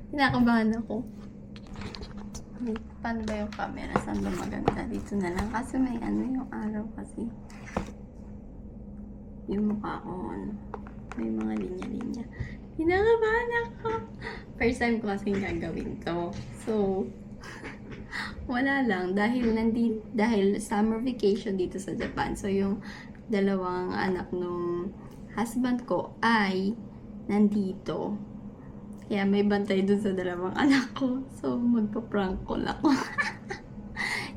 Kinakabahan ako. Paano ba yung camera? Saan ba maganda? Dito na lang. Kasi may ano yung araw kasi. Yung mukha ko, ano, may mga linya-linya. Kinakabahan ako. First time ko kasi gagawin to. So, wala lang. Dahil summer vacation dito sa Japan. So, yung dalawang anak nung husband ko ay nandito. Kaya may bantay dun sa dalawang anak ko. So, magpa-prank call ako.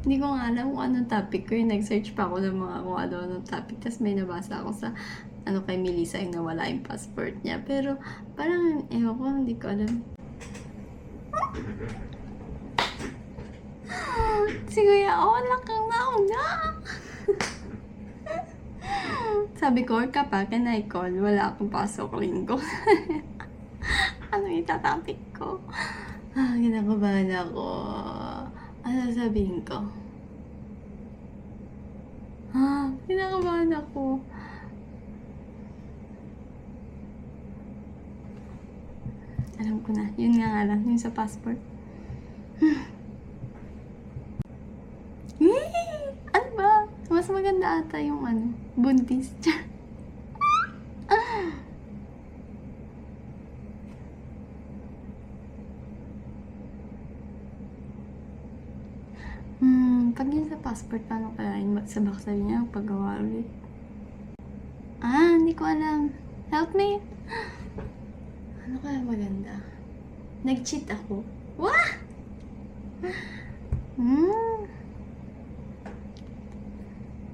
Hindi ko nga alam kung anong topic ko. Nag-search pa ako ng mga kung ano-anong topic. Tapos may nabasa ako sa kay Melissa yung nawala yung passport niya. Pero parang, ewan ko, hindi ko alam. Si Kuya, wala kang nauna. Sabi ko, ka pa, can I call? Wala akong pasok linggo. Ano itatopic ko? Kinakabahan ako. Ano sabihin ko? Kinakabahan ako. Alam ko na. Yun nga lang. Yun sa passport. Ano ba? Mas maganda ata yung buntis. Pag yun sa passport, paano kaya yung magsabak-sabi niya paggawa ulit? Hindi ko alam. Help me! Ano kaya maganda? Nag-cheat ako. Wah!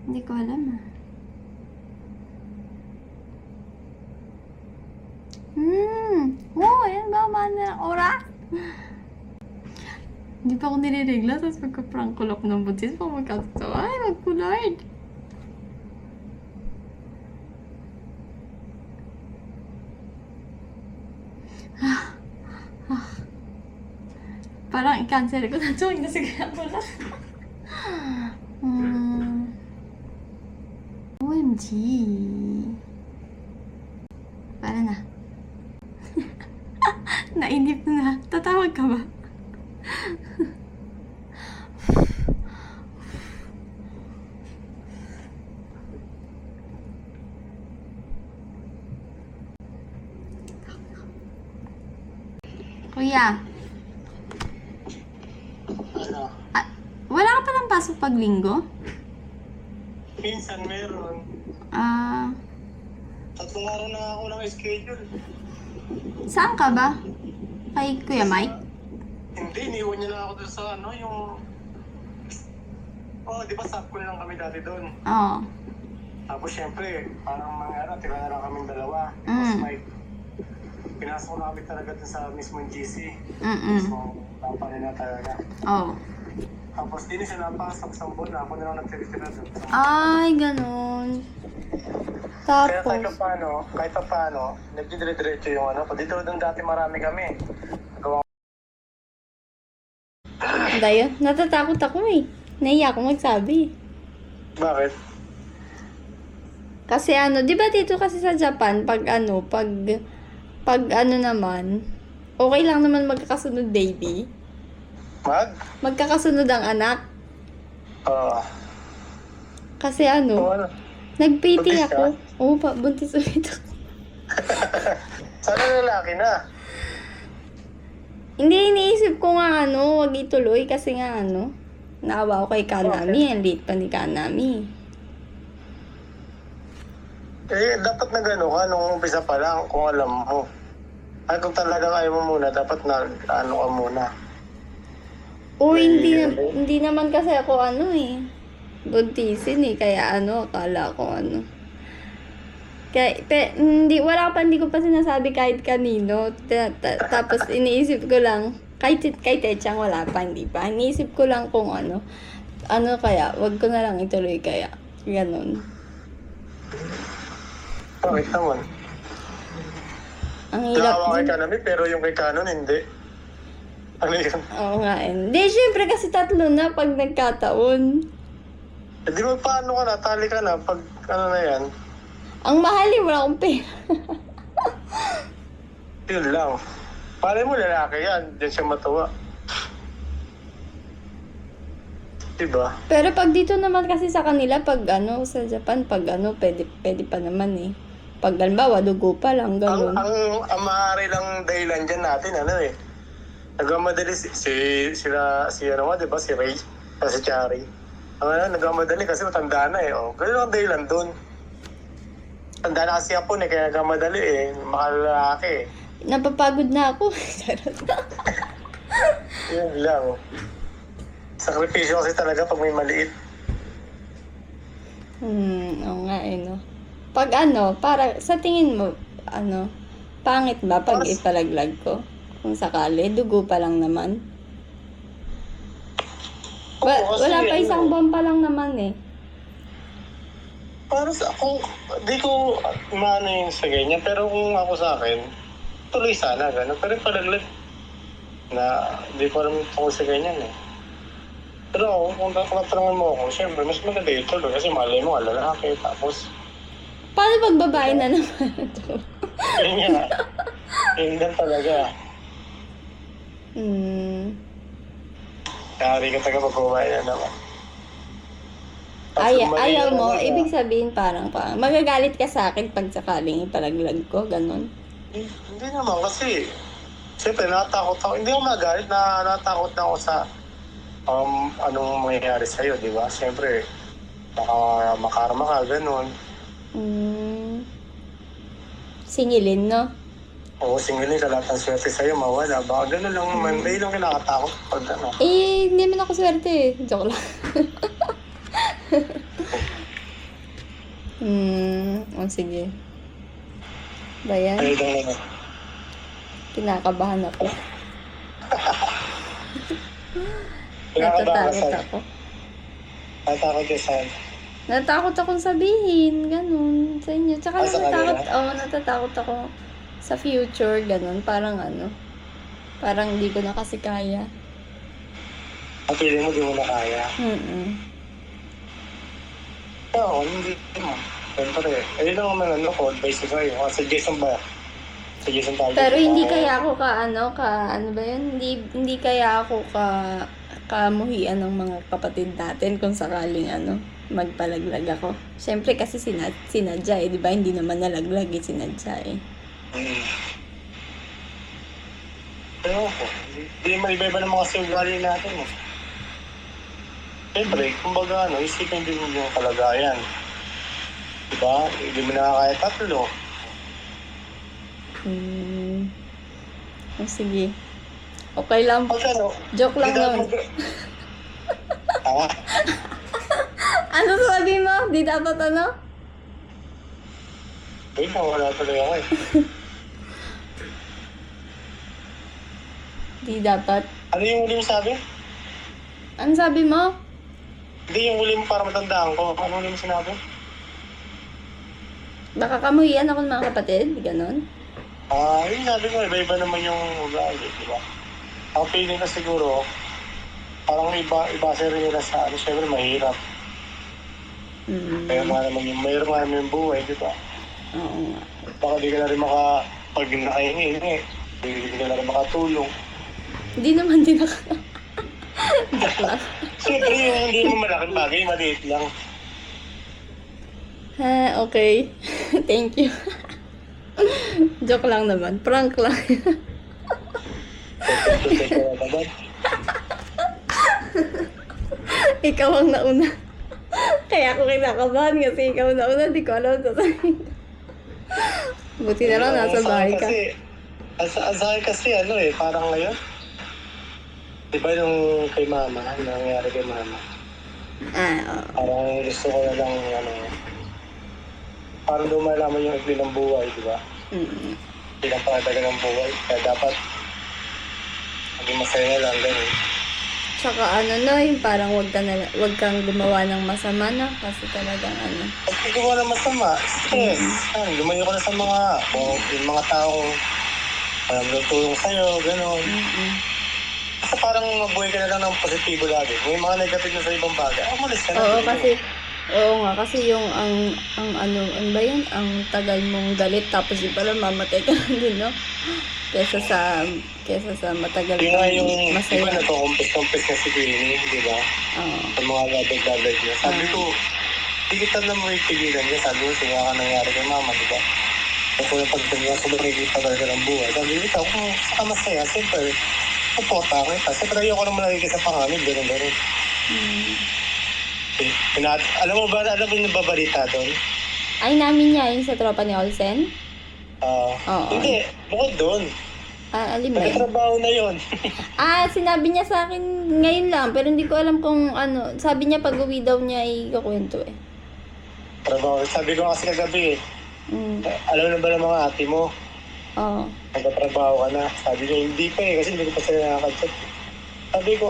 Hindi ko alam Ayan ba? Mana oras? Hindi pa ako niliregla, tapos magka-prank call ako ng buntis pa magkatotoo. Ay, magkulard! Parang i-cancel ko na ito. Hindi kasi kaya ko lang. OMG. Para na. Nainip na. Tatawag ka ba? Kuya. Ano? Wala ka palang pasok pag linggo? Minsan meron. Tatlong araw na ako ng schedule. Saan ka ba? Kay Kuya Mike? Hindi, iniwan niya lang ako doon sa yung... di ba subcon lang kami dati doon? Oo. Tapos syempre, parang tira na lang kaming dalawa. Tapos Mike, pinasok na kami talaga doon sa mismong GC. Mismong company na talaga. Oo. Tapos din siya napasok sa buwan na ako na lang nagtitira doon. Ay, ganun. Kaya Tapos, kahit pa paano, nagdidire-diretso yung Dito doon dati marami kami. dayo, natatakot ako eh. Naiya ako magsabi. Bakit? Kasi di ba dito kasi sa Japan, pag naman, okay lang naman magkakasunod baby. Magkakasunod ang anak. Kasi nag-PT Buntis ako. ka? Oo, buntis ulit ako. Sana lalaki na. Hindi, iniisip ko nga wag ituloy kasi nga naawa ko kay Kanami. Ang late pa ni Kanami. Dapat na gano'n ka nung umpisa pa lang kung alam mo. Ay, kung talagang ayaw mo muna, dapat na ka muna. Hindi naman kasi ako buntisin kaya akala ko Kaya, hindi ko pa sinasabi kahit kanino. Tapos iniisip ko lang, kay Techang wala pa, hindi pa. Iniisip ko lang kung kaya, wag ko na lang ituloy kaya. Ganon. Bakit naman? Ang hirap Nakawa kay din. Kanami, pero yung kay Canon, hindi. Ano yun? Oo nga. Hindi, syempre kasi 3 na pag nagkataon. Di ba paano ka na, tali ka na, pag na yan? Ang mahal wala akong pera. Yun lang. Malay mo lalaki yan, diyan siya matuwa. Diba? Pero pag dito naman kasi sa kanila, pag ano, sa Japan, pag ano, pwede pa naman eh. Pag halimbawa, dugo pa lang, ganun. Ang maaari lang dahilan dyan natin, ano eh. Nagmamadali si ano nga, diba? Si Ray, si Chari. Ang ano, nagmamadali kasi matanda na eh. Oh. Ganun ang dahilan dun. Tanda na kasi ako eh, kaya nagmamadali eh. Makalalaki eh. Napapagod na ako. Yun lang. Sakripisyo kasi talaga pag may maliit. Oo nga eh, no. Pag ano, para, sa tingin mo, ano, pangit ba pag ipalaglag ko? Kung sakali, dugo pa lang naman. Oo, kasi Wala pa isang ano, buwan pa lang naman eh. para sa ako, di ko maano yung sa ganyan. Pero kung ako sa akin, tuloy sana, gano'n. Pero yung palaglag na di ko alam tungkol sa ganyan eh. Pero ako, kung tatanungan mo ako, syempre, mas maganda yung tuloy. Kasi malay mo, lalaki. Tapos, Paano pag babae na naman? yun nga. Yun lang talaga. Kari ka taga pag-uwain na naman. Tapos kung mali Ayaw na mo, talaga, ibig sabihin parang magagalit ka sa akin pag sakaling ipalaglag ko, ganun. Hindi naman kasi, siyempre natakot ako. Hindi ako magalit, natakot na ako sa anong mangyayari sa'yo, di ba? Siyempre, baka makarma ka, ganun. Singilin, no? Oo, singilin ka lahat ng swerte sa'yo, mawala. Baka ganun lang naman, may lang kinakatakot pag ano. Eh, hindi man ako swerte eh. Joke lang. Sige. Ba yan? Ay, lang naman. Kinakabahan ako. Kinakabahan ka Natatakot sa'yo. ako. Natakot ka sa'yo. Natakot akong sabihin, ganun, sa inyo. Tsaka Sa kanila? natatakot ako sa future, ganun. Parang ano, parang hindi ko na kasi kaya. Ang feeling mo, di mo na kaya. Oo, hindi mo. Siyempre, ayun lang naman ano ko, advice ko sa'yo. Suggestion ba? Suggestion tayo. Pero hindi kaya ako ano ba yun? Hindi kaya ako kamuhian ng mga kapatid natin kung sakaling magpalaglag ako. Siyempre kasi sinadya eh, di ba? Hindi naman nalaglag eh, sinadya eh. Pero ako, hindi maiba-iba ng mga ugali natin eh. Siyempre, kumbaga isipin din mo yung kalagayan. Diba? Hindi mo nakakaya tatlo. Sige. Okay lang. Pag ano, Joke lang yun. Ah, Ano sabi mo? Di dapat ano? wait lang, wala tuloy ako eh. Di dapat. Ano yung huli mo sabi? Ano sabi mo? Hindi yung huli mo para matandaan ko. Ano huli mo sinabi? Baka kamuhian ako ng mga kapatid? Ganon? Yung sabi ko, iba-iba naman yung ugali, di ba? Ang feeling ko siguro, parang ibase rin nila sa syempre mahirap. Kaya nga naman mayroon nga naman yung buhay, di ba? Oo nga. Baka di ka na rin pag nakaingin eh, di ka na rin makatulong. Hindi naman din ako. Joke lang. Siyempre yung hindi mo malaking bagay, maliit lang. Okay. Thank you. Joke lang naman. Prank lang. Ikaw ang nauna. Kaya ako kinakabahan kasi ikaw nauna. Di ko alam sa sasabihin. Buti na lang nasa bahay ka. Ang sa akin kasi parang ngayon, di ba yung kay mama, nangyari kay mama? Oo. Parang gusto ko na lang, parang lumalaman yung ikli ng buhay, di ba? Pinapakataga ng buhay. Kaya dapat, maging masaya na lang, ganun. Tsaka yung parang wag kang gumawa ng masama na kasi talagang Pag gumawa ng masama, stress. Lumayo ko na sa yung mga taong walang nagtulong sa'yo, gano'n. Kasi parang mabuhay ka na lang ng positibo lagi. Kung may mga negative na sa ibang bagay, umalis ka na. Oo nga, kasi yung ano ba yun? Ang tagal mong galit tapos yung pala mamatay ka lang din, no? Kesa sa matagal Yung nga kang yung, di ba masaya. nagkukumpis-kumpis na si Queenie, di ba? Oo. Sa mga labag-labag niya. Sabi ko, di kita na mo ipigilan niya. Sabi ko, siya ka nangyari kay mama, di ba? Kasi yung pagdating ko nakikita talaga ng buhay. Sabi ko, kung saka masaya, siyempre, suporta kita. Siyempre, ayoko naman nakikita sa panganib, gano'n-gano'n. Alam mo ba, alam mo yung nababalita doon? Ay, namin niya yung sa tropa ni Olsen? Oo. Hindi, bukod doon. Alin ba yun? Nagtatrabaho na yun. Sinabi niya sa akin ngayon lang, pero hindi ko alam kung ano. Sabi niya pag uwi daw niya ikakwento eh. Trabaho. Sabi ko kasi kagabi eh, Mm. alam na ba ng mga ate mo? Oo. Nagtatrabaho ka na. Sabi niya, hindi pa eh, kasi hindi ko pa sila nakakachat. Sabi ko,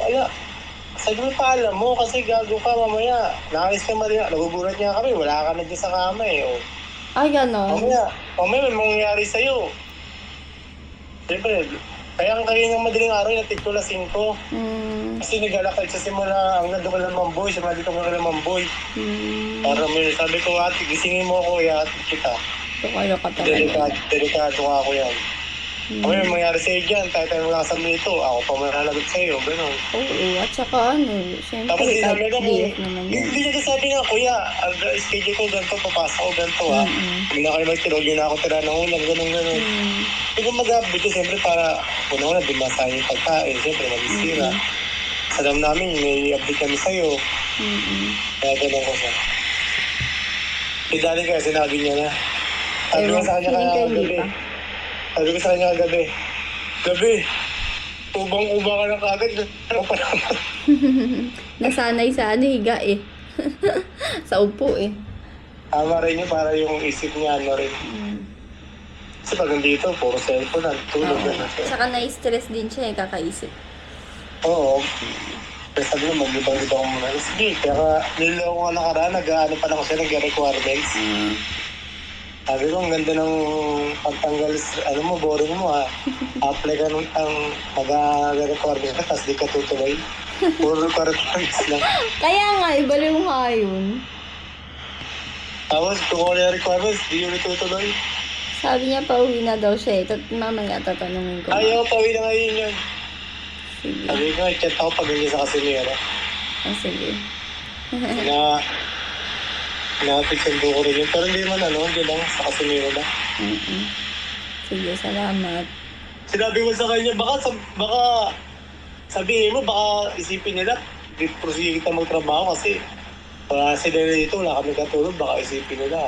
sabi mo pa alam mo, kasi gago ka mamaya. Nakalis ka mali. Nagugulat niya kami, wala ka na dyan sa kama eh. Oh. Ay, gano'n. Mamaya may mangyayari sa'yo. Siyempre, kaya kayo ng madaling araw, natig ko lasing ko. Kasi naglalakad sa simula, ang nandun ka lang mamboy, sa dito ko lang mamboy. Para may sabi ko, ate, gisingin mo ako, ihatid kita. Tukalo ka talaga. Delikado ka ako yan. May mangyari sa'yo dyan, tayo mo lang sa mito, ako pa manalagot sa'yo, gano'n. Oo, at saka siyempre, Tapos sinabi kahit ko, BF naman yan. hindi na sabi nga, kuya, ang schedule ko ganito, papasok ko ganito ha. Hindi na kayo magtirog, yun na ako tira ng ulan, gano'n. Hindi ko mag-update ko, siyempre para, una-una, dimasahin yung pagkain, siyempre magsisira. Alam namin, may update kami sa'yo. Kaya gano'n ko siya. Idali kaya sinabi niya na. Sabi ko sa kanya kagabi. Sabi ko sa kanya gabi, ubang-uba ka na kagad. Ano pa naman? Nasanay sa higa eh. Sa upo eh. Tama rin yun, para yung isip niya, rin. Kasi pag nandito, puro cellphone na, tulog na siya. Saka na-stress din siya kakaisip. Oo. Pero sabi mo, maglibang-libang ko muna. Sige, kaya niloko ko nakaraan, nag-ano pa lang siya, nag-requirements. Sabi ko, ang ganda ng pagtanggal, boring mo ha. Apply ka ang mag-requirements ka, tapos di ka tutuloy. Puro requirements lang. Kaya nga, ibalik mo nga yun. Tapos, kung wala yung requirements, di yun tutuloy. Sabi niya, pauwi na daw siya eh. Mamaya tatanungin ko. Ayaw, pauwi na ngayon yun. Sige. Sabi ko, chat ako pag hindi sa Casimiro. Sige. Napitsando ko rin yun. Pero hindi naman hindi lang sa Casimiro na. Sige, salamat. Sinabi ko sa kanya, baka sabihin mo, baka isipin nila, proceed kita magtrabaho kasi wala sila dito, wala kami katulog, baka isipin nila.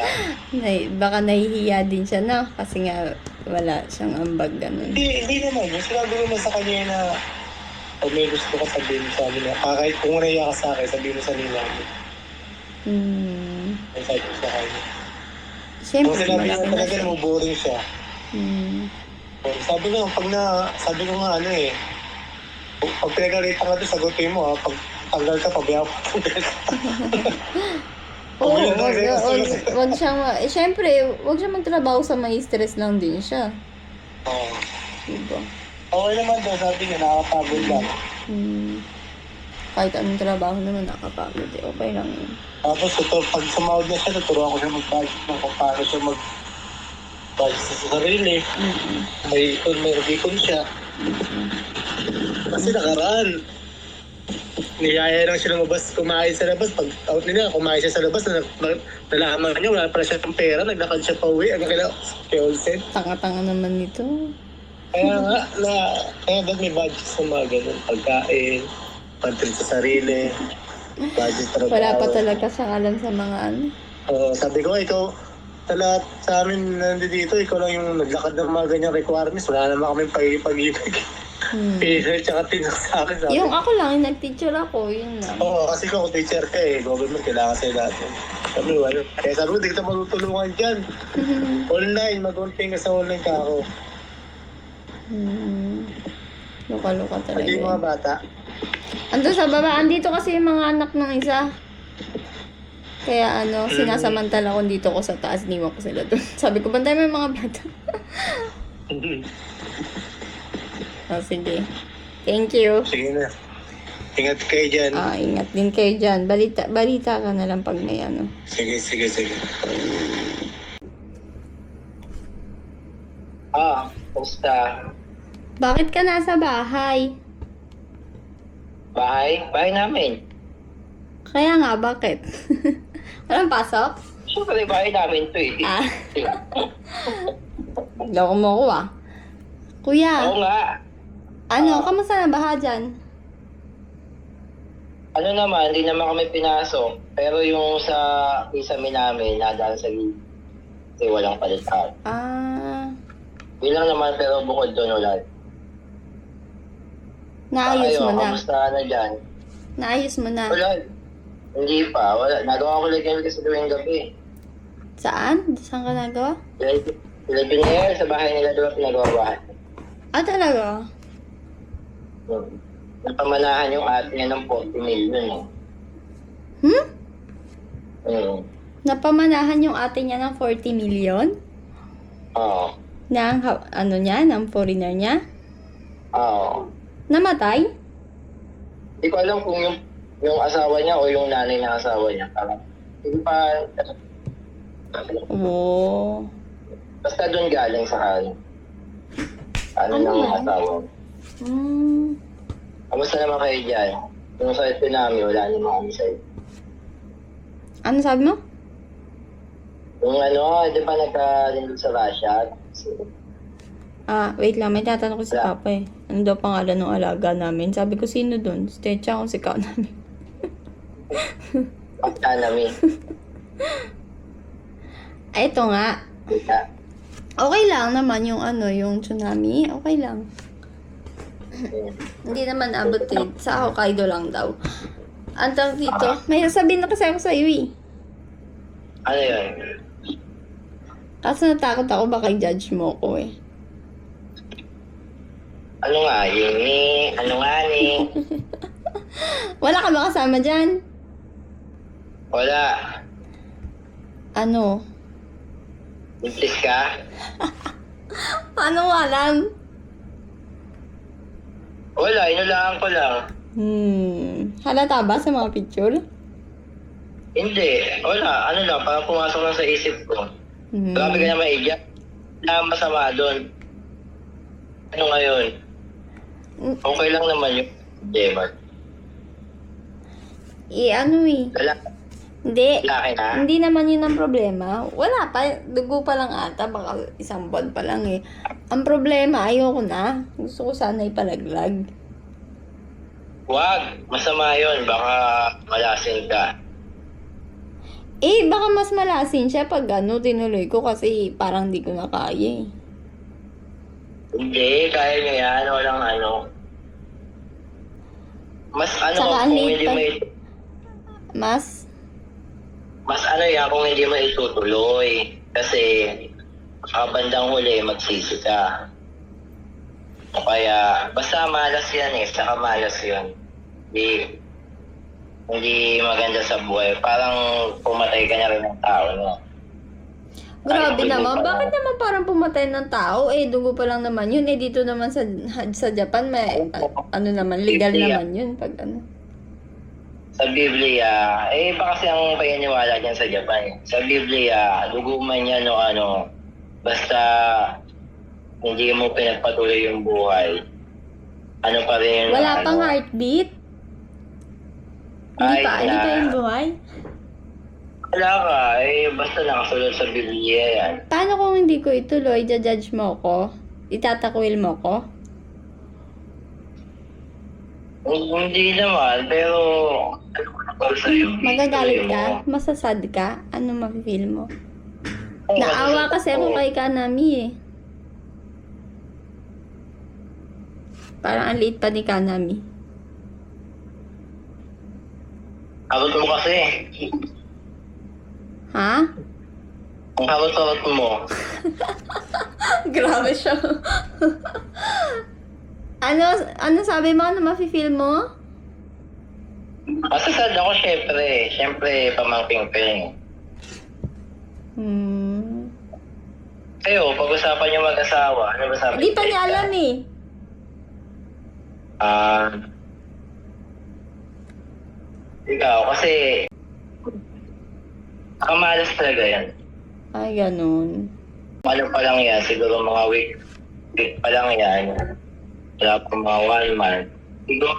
Baka nahihiya din siya na kasi nga wala siyang ambag ganun. Hindi naman. Yung sinabi ko naman sa kanya na may gusto ka sabihin sa amin na kahit kung naiya ka sa akin, sabihin mo sa nila. May sabi ko sa kanya. Siyempre, Kung sinabi niya malaki na talaga siya. na boring siya. Sabi ko nga pag pinagalitan ka doon, sagutin mo ha, pag tanggal ka, pabayaan mo tanggal ka. Oo, wag siyang, siyempre, wag siya magtrabaho sa may stress lang din siya. Oo. Diba? Okay naman daw, sabi niya, nakakapagod lang. Kahit anong trabaho naman nakapagod eh, okay lang yun. Tapos pag sumahod na siya, naturuan ko siya mag-budget ng kung paano siya mag-budget sa sarili. May ipon siya. Kasi nakaraan, niyaya lang siya lumabas, kumain sa labas. Pag out nila, kumain siya sa labas, nalaman niya, wala pala siya ng pera, naglakad siya pa uwi, kay Olsen. Tanga-tanga naman nito. Kaya nga, kaya dapat may budget sa mga ganun, pagkain, pantrin sa sarili, budget trabaho. Wala pa talaga siyang alam sa mga Sabi ko, ikaw, sa lahat sa amin nandito, ikaw lang yung naglakad ng mga ganyang requirements. Wala naman kami pag-ibig. P-shirt tsaka tinak sa akin. Sabi. Yung ako lang, nag-teacher ako, yun lang. Oo, kasi kung teacher ka government, kailangan sa'yo lahat. Sabi, wala. Kaya sabi ko, di kita matutulungan dyan. Online, mag-online ka sa online ka ako. Luka-luka talaga. Pag yung mga bata. Ando sa baba, andito kasi yung mga anak ng isa. Kaya sinasamantala ko dito ko sa taas, niwan ko sila doon. Sabi ko, bantay mo yung mga bata. Sige. Thank you. Sige na. Ingat kayo dyan. Ingat din kayo dyan. Balita ka na lang pag may Sige. Kumusta? Bakit ka nasa bahay? Bahay? Bahay namin. Kaya nga, bakit? Walang pasok? Siyempre, bahay namin to eh. Ah. Loko mo ko ah. Kuya, Oo nga. kamusta na baha dyan? Ano naman, hindi naman kami pinasok. Pero yung sa kisame namin, nadaan sa gilid. Kasi walang palitan. Ah, Yun lang naman, pero bukod doon wala. naayos mo na. Kamusta na dyan? Naayos mo na. Wala. Hindi pa. Wala. Nagawa ko lang kasi tuwing gabi. Saan? Saan ka nagawa? Sila Junior, sa bahay nila doon pinagawa bahay. Ah, talaga? Napamanahan yung ate niya ng 40 million eh. Hmm? Mm. Napamanahan yung ate niya ng 40 million? Oo. Ng foreigner niya? Oo. Namatay? Hindi ko alam kung yung asawa niya o yung nanay ng asawa niya. Parang, hindi pa... Oo. Basta doon galing sa ano Ano ng ba? asawa. Hmm. Kamusta naman kayo dyan? Yung sa ito namin, wala naman kami sa'yo. Ano sabi mo? Yung di ba nagka-lindot sa Russia? Ah, wait lang. May tatanong ko si Papa eh. Ano daw pangalan ng alaga namin? Sabi ko, sino dun? Si Techa o si Kao namin? Pagka namin. Ay, ito nga. Okay lang naman yung yung tsunami. Okay lang. Hindi naman abot eh. Sa Hokkaido lang daw. Ang tawag dito, may sasabihin na kasi ako sa iyo eh. Ano yun? Kaso natakot ako baka i-judge mo ko eh. Ano nga yun eh? Ano nga ni? Wala ka ba kasama dyan? Wala. Ano? Buntis ka? Paano mo alam? Wala, inulaan ko lang. Halata ba sa mga picture? Hindi, wala. Ano lang, parang pumasok lang sa isip ko. Grabe ka naman, Igya. Wala masama doon. Ano ngayon? Okay lang naman yung Demon. Ano eh. Hindi. Lalaki na? Hindi naman yun ang problema. Wala pa. Dugo pa lang ata. Baka isang buwan pa lang eh. Ang problema, ayoko na. Gusto ko sana ipalaglag. Wag, masama yun. Baka malasin ka. Eh, baka mas malasin siya pag tinuloy ko kasi parang di ko na kaya eh. Hindi, kaya nyo yan. Walang ano. Mas Tsaka kung late hindi pa. may... Mas yan kung hindi mo itutuloy. Kasi bandang huli, magsisi ka. Kaya, basta malas yan eh. Saka malas yun. Hindi maganda sa buhay. Parang pumatay ka na rin ng tao, no? Grabe Ay, naman. dugo pa Bakit lang. naman parang pumatay ng tao? Eh, dugo pa lang naman yun. Eh, dito naman sa Japan, may, naman, legal naman yun. Pag Sa Biblia, baka kasi ang paniniwala dyan sa Japan. Sa Biblia, dugo man yan o basta hindi mo pinagpatuloy yung buhay. Ano pa rin yung Wala pang heartbeat? Hindi pa yung buhay? Wala ka, basta nakasunod sa Biblia yan. Paano kung hindi ko ituloy, judge mo ko? Itatakwil mo ko? Hindi naman, pero ano ko na para sa'yo? Magagalit ka? Masasad ka? Ano mafe-feel mo? Naawa kasi ako kay Kanami eh. Parang ang liit pa ni Kanami. Harot mo kasi. Ha? Ang harot mo. Grabe siya. ano sabi mo? Ano mafe-feel mo? Masasad ako syempre. Syempre, pamangking ko yun. Kayo, pag-usapan yung mag-asawa, ano ba sabi? Hindi pa niya alam eh. Ikaw, kasi kamalas talaga yan. Ay, ganun. Ano pa lang yan, siguro mga week pa lang yan. wala pa mga 1 month. Siguro,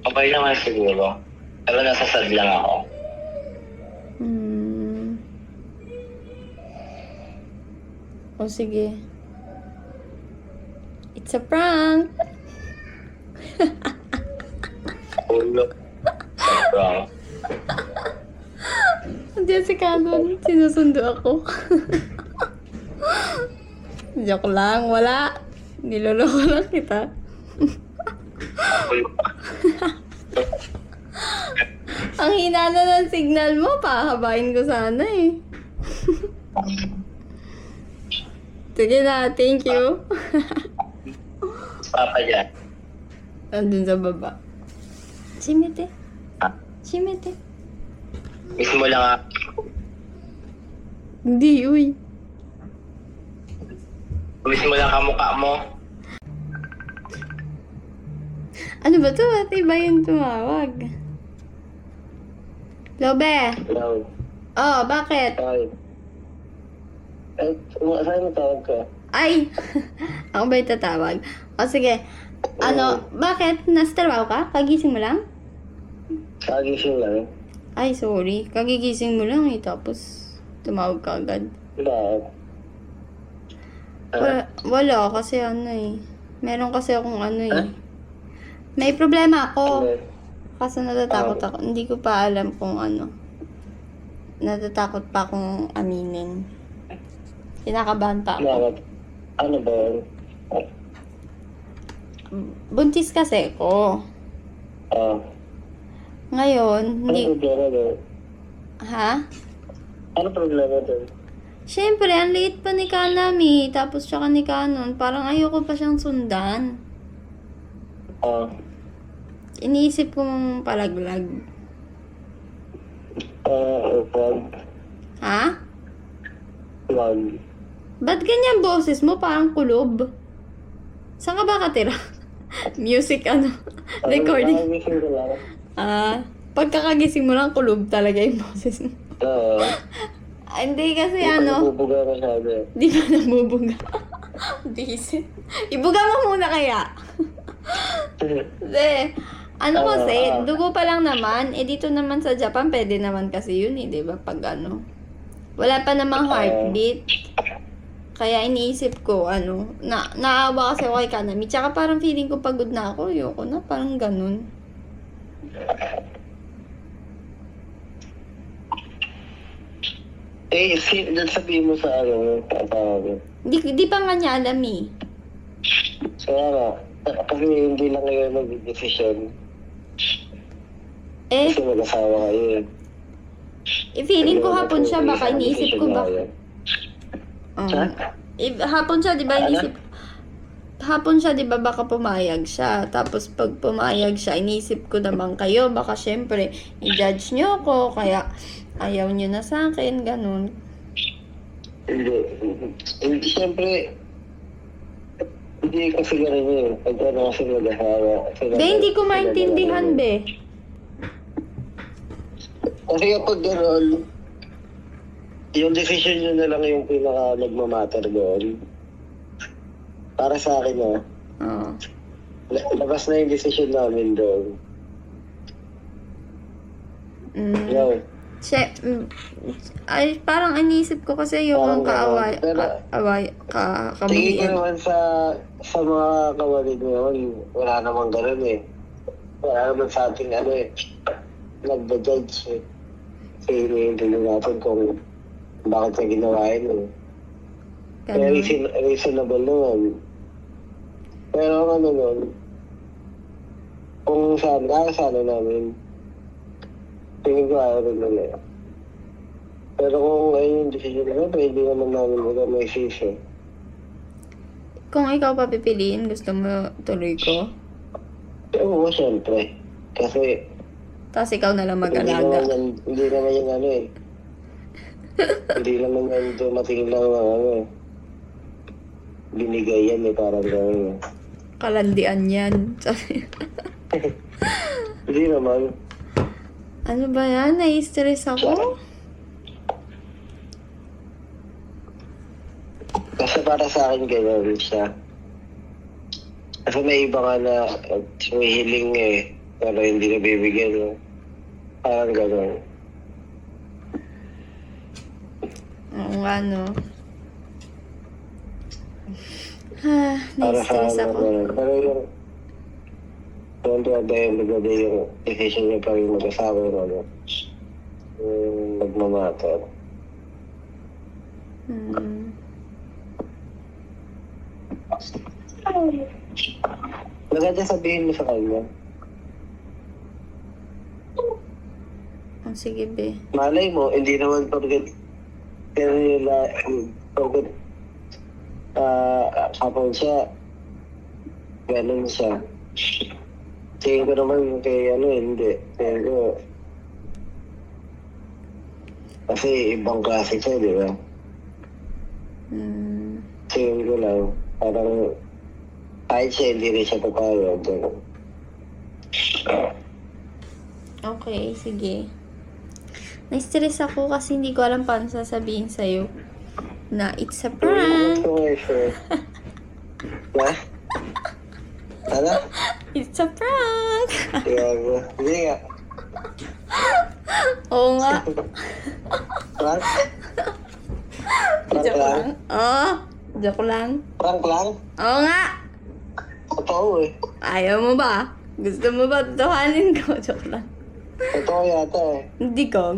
okay naman siguro. Pero nasa sad lang ako. O sige. It's a prank. Ulo. Sobrang. Andiyan si Canon. Sinusundo ako. Joke lang. Wala. Niloloko lang kita. Ang hina na ng signal mo. Pahabain ko sana eh. Sige na. Thank you. Papa dyan. Andun sa baba. Simete. Simete. Miss mo lang ako. Hindi, uy. Miss mo lang kamukha mo. Ano ba to? Ba't iba yung tumawag? Lobe. Hello. Oh, bakit? Sorry. Saan mo tawag ka? Ay! Ako ba yung tatawag? O sige. Ano, bakit? Nasa trabaho ka? Kagising mo lang? Kagising lang. Ay, sorry. Kagigising mo lang eh. Tapos, tumawag ka agad. Bakit? Wala kasi ano eh. Meron kasi akong ano eh. May problema ako. Kaso natatakot ako. Hindi ko pa alam kung ano. Natatakot pa akong aminin. Kinakabahan pa ako. Bakit? Ano ba yun? Buntis kasi ko. Ngayon, Ano hindi... problema doon? Ha? Ano problema doon? Siyempre, ang liit pa ni Kanami. Tapos tsaka ni Kanon. Parang ayoko pa siyang sundan. Iniisip kong palaglag. Wag. Ha? Wag. Ba't ganyan boses mo? Parang kulob. Saan ka ba katira? Music ano? Recording. Kagising ko lang. Pagkakagising mo lang, kulob talaga yung boses mo. Oo. Hindi kasi Hindi pa ano, nabubuga masyado. di ba nabubuga? Decent. Ibuga mo muna kaya. Hindi. Ano kasi, dugo pa lang naman. Eh dito naman sa Japan, pwede naman kasi yun eh, di ba? Pag ano. Wala pa namang heartbeat. Kaya iniisip ko, ano, naawa kasi ako kay Kanami. Tsaka parang feeling ko pagod na ako. Ayoko na, parang ganun. Sabihin mo sa ano, tatawagin. Di pa nga niya alam eh. Kaya nga, kasi hindi lang kayo mag-decision. Eh, Kasi mag-asawa kayo eh. feeling ko hapon siya, baka iniisip ko ba. Hapon siya, di ba, iniisip. Hapon siya, di ba, baka pumayag siya. Tapos pag pumayag siya, iniisip ko naman kayo, baka syempre, i-judge niyo ako, kaya ayaw niyo na sa akin, ganun. Hindi, siyempre, hindi kasi gano'n yun. Pag ano kasi mag-asawa. Be, hindi ko maintindihan, be. Kasi kapag gano'n, yung decision nyo na lang yung pinaka nagmamatter doon. Para sa akin Oo. labas na yung decision namin doon. Ay, parang inisip ko kasi yung Parang kaaway, tingin ko kabuhian. naman sa mga kawalid ngayon, wala namang gano'n eh. Wala naman sa ating ano eh, nagda-judge eh. Kasi hinihintin natin kung bakit na ginawa yun eh. Kaya Ganun. reasonable naman. Pero ang ano nun, kung sana namin, tingin ko ayaw rin nila. Pero kung ayun yung decision nila, pwede naman namin ito may sisi. Kung ikaw papipiliin, gusto mo tuloy ko? Oo, siyempre. Kasi Tapos ikaw na lang hindi mag-alaga. naman yung ano eh. Hindi naman yan dumating lang ng ano eh. Binigay yan eh, parang gano'n eh. Kalandian yan. Sabi. Hindi naman. Ano ba yan? Nai-stress ako? Kasi para sa akin gano'n siya. Kasi may iba nga na humihiling eh, pero hindi na bibigyan. No? Parang gano'n. Oo nga, no. Ah, Para sa na-stress ako. ganun. Pero yung don't at the end of the day, yung decision niya pa rin mag-asawa yung ano, yung nagmamatter. Hmm. Maganda sabihin mo sa kanya. Oh, sige, be. Malay mo, hindi naman porket kanila, porket kapag siya, ganun siya. Tingin ko naman kay hindi. Tingin ko, kasi ibang klase siya, di ba? Hmm. Tingin ko lang, parang kahit siya, hindi rin siya papayag. Okay, sige. Na-stress ako kasi hindi ko alam paano sasabihin sa'yo na it's a prank. Ha? Ano? It's a prank. Gago. Hindi nga. Oo nga. Prank? Prank Joke lang? lang. Oo. Joke lang. Prank lang? Oo nga. Totoo eh. Ayaw mo ba? Gusto mo ba tuhanin ko? Joke lang. Totoo yata eh. Hindi ko.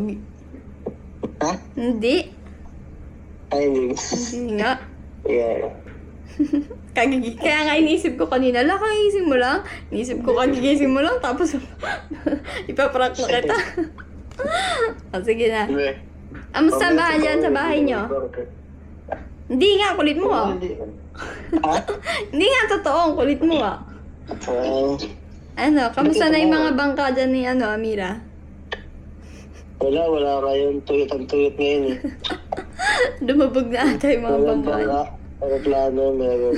Ha? Hindi. Ay, hindi. Hindi nga. Yeah. Kaya nga iniisip ko kanina, kagising mo lang. Iniisip ko kagigising mo lang, tapos ipaprank na kita. O, sige na. Hindi. Amusta ba dyan sa bahay nyo? Hindi nga, kulit mo ah. Ha? Hindi nga, totoo, ang kulit mo ah. Ano, kamusta na yung mga bangka dyan ni Amira? Wala ngayon. Tuyot ang tuyot ngayon eh. Lumabog na ata yung mga Walang bangka. baka. Aeroplano meron.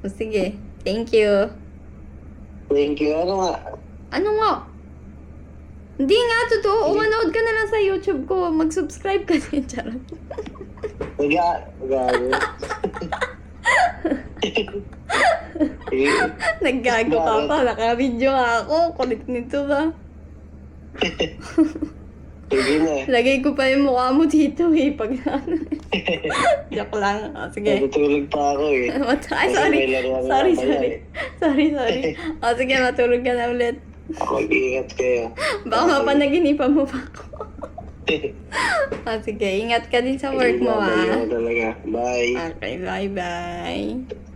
O, sige, thank you. Thank you. Ano nga? Ano nga? Hindi nga, totoo. Umanood ka na lang sa YouTube ko. Mag-subscribe ka din, charot. Gago. Naggago ka pa. Naka-video nga ako. Kulit nito ba? Sige na. Lagay ko pa yung mukha mo dito eh. Pag Joke lang. O, sige. Natutulog pa ako eh. Ay, sorry. May laruan na Sorry, ako sorry. yan Sorry. O, sige, matulog ka na ulit. Mag-iingat kayo. Baka mapanaginipan mo pa ako. O, sige, ingat ka din sa work mo, Bye ah. talaga. Bye. Okay, bye-bye.